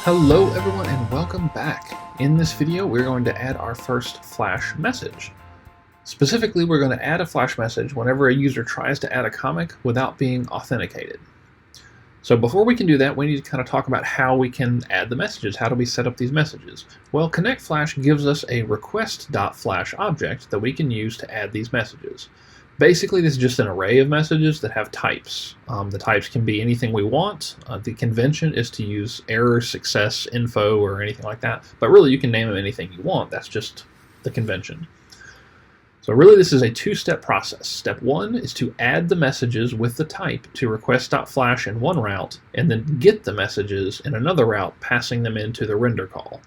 Hello everyone and welcome back. In this video we're going to add our first Flash message. Specifically, we're going to add a Flash message whenever a user tries to add a comic without being authenticated. So before we can do that, we need to kind of talk about how we can add the messages. How do we set up these messages? Well, Connect Flash gives us a request.flash object that we can use to add these messages. Basically, this is just an array of messages that have types. The types can be anything we want. The convention is to use error, success, info, or anything like that. But really, you can name them anything you want. That's just the convention. So really, this is a two-step process. Step one is to add the messages with the type to request.flash in one route, and then get the messages in another route, passing them into the render call.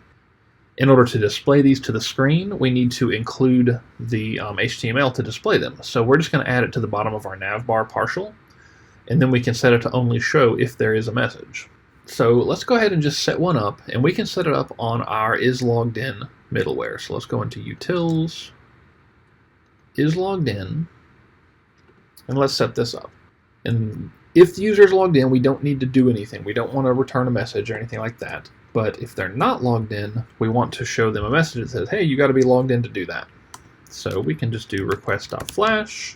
In order to display these to the screen, we need to include the HTML to display them. So we're just going to add it to the bottom of our navbar partial, and then we can set it to only show if there is a message. So let's go ahead and just set one up, and we can set it up on our isLoggedIn middleware. So let's go into utils, isLoggedIn, and let's set this up. And if the user is logged in, we don't need to do anything. We don't want to return a message or anything like that. But if they're not logged in, we want to show them a message that says, hey, you got to be logged in to do that. So we can just do request.flash.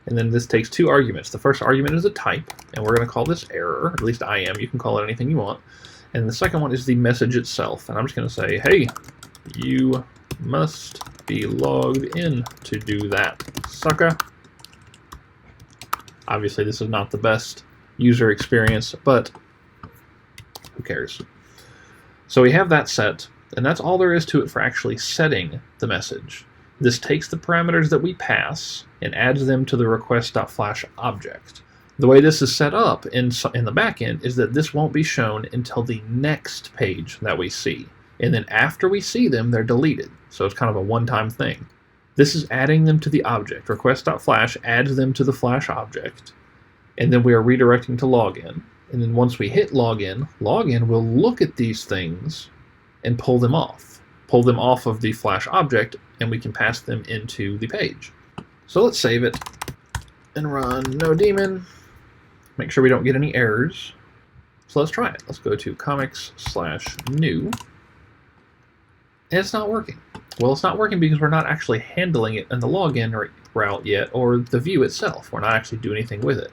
And then this takes two arguments. The first argument is a type, and we're going to call this error. At least I am. You can call it anything you want. And the second one is the message itself. And I'm just going to say, hey, you must be logged in to do that, sucker. Obviously, this is not the best user experience, but who cares? So we have that set, and that's all there is to it for actually setting the message. This takes the parameters that we pass and adds them to the request.flash object. The way this is set up in the backend is that this won't be shown until the next page that we see. And then after we see them, they're deleted. So it's kind of a one-time thing. This is adding them to the object. Request.flash adds them to the Flash object. And then we are redirecting to login. And then once we hit login will look at these things and pull them off. Pull them off of the Flash object, and we can pass them into the page. So let's save it and run no daemon. Make sure we don't get any errors. So let's try it. Let's go to comics/new. And it's not working. Well, it's not working because we're not actually handling it in the login route yet, or the view itself. We're not actually doing anything with it.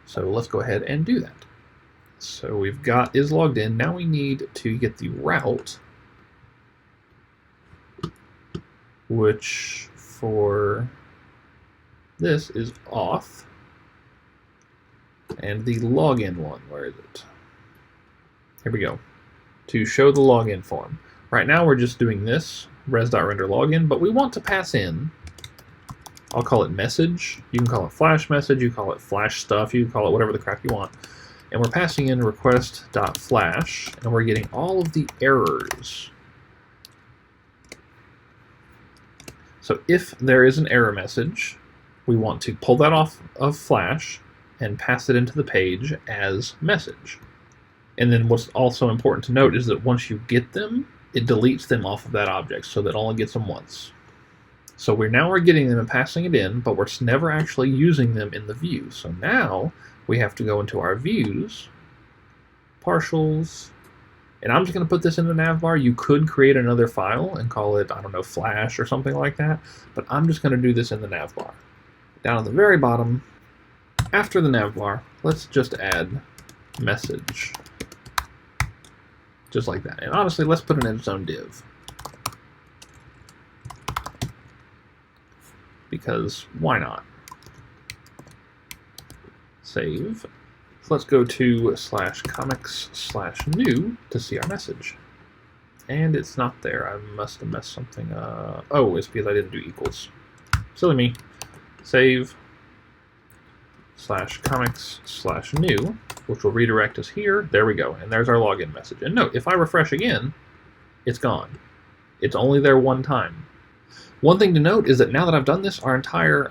So let's go ahead and do that. So we've got is logged in. Now we need to get the route, which for this is off. And the login one, where is it? Here we go. To show the login form. Right now we're just doing this, res.render login, but we want to pass in, I'll call it message. You can call it Flash message, you can call it Flash stuff, you can call it whatever the crap you want. And we're passing in request.flash, and we're getting all of the errors. So if there is an error message, we want to pull that off of Flash and pass it into the page as message. And then what's also important to note is that once you get them, it deletes them off of that object, so that it only gets them once. So we're getting them and passing it in, but we're never actually using them in the view. So now we have to go into our views, partials, and I'm just going to put this in the navbar. You could create another file and call it, I don't know, Flash or something like that, but I'm just going to do this in the navbar. Down at the very bottom, after the navbar, let's just add message. Just like that. And honestly, let's put it in its own div. Because why not? Save. So let's go to /comics/new to see our message. And it's not there. I must have messed something up. Oh, it's because I didn't do equals. Silly me. Save. /comics/new, which will redirect us here. There we go. And there's our login message. And note, if I refresh again, it's gone. It's only there one time. One thing to note is that now that I've done this, our entire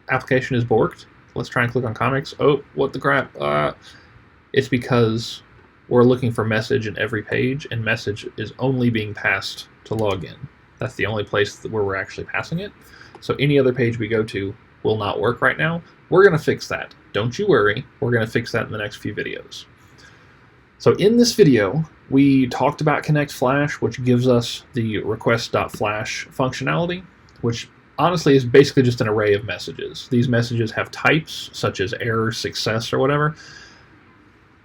application is borked. Let's try and click on comics. Oh, what the crap. It's because we're looking for message in every page, and message is only being passed to login. That's the only place where we're actually passing it. So any other page we go to will not work right now. We're going to fix that. Don't you worry. We're going to fix that in the next few videos. So in this video, we talked about Connect Flash, which gives us the request.flash functionality, which honestly is basically just an array of messages. These messages have types, such as error, success, or whatever.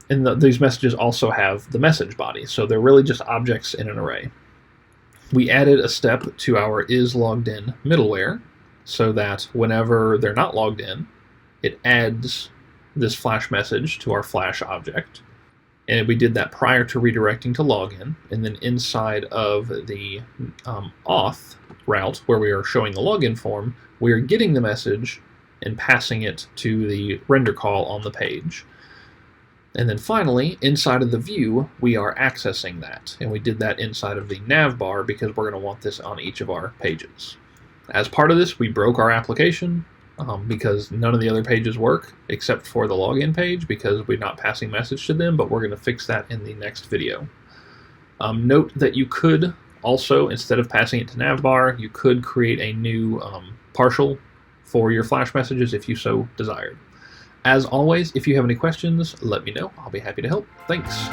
And these messages also have the message body, so they're really just objects in an array. We added a step to our isLoggedIn middleware, so that whenever they're not logged in, it adds this Flash message to our Flash object. And we did that prior to redirecting to login, and then inside of the auth route, where we are showing the login form, we are getting the message and passing it to the render call on the page. And then finally, inside of the view, we are accessing that, and we did that inside of the nav bar because we're going to want this on each of our pages. As part of this, we broke our application because none of the other pages work except for the login page because we're not passing message to them, but we're going to fix that in the next video. Note that you could also, instead of passing it to navbar, you could create a new partial for your Flash messages if you so desired. As always, if you have any questions, let me know. I'll be happy to help. Thanks.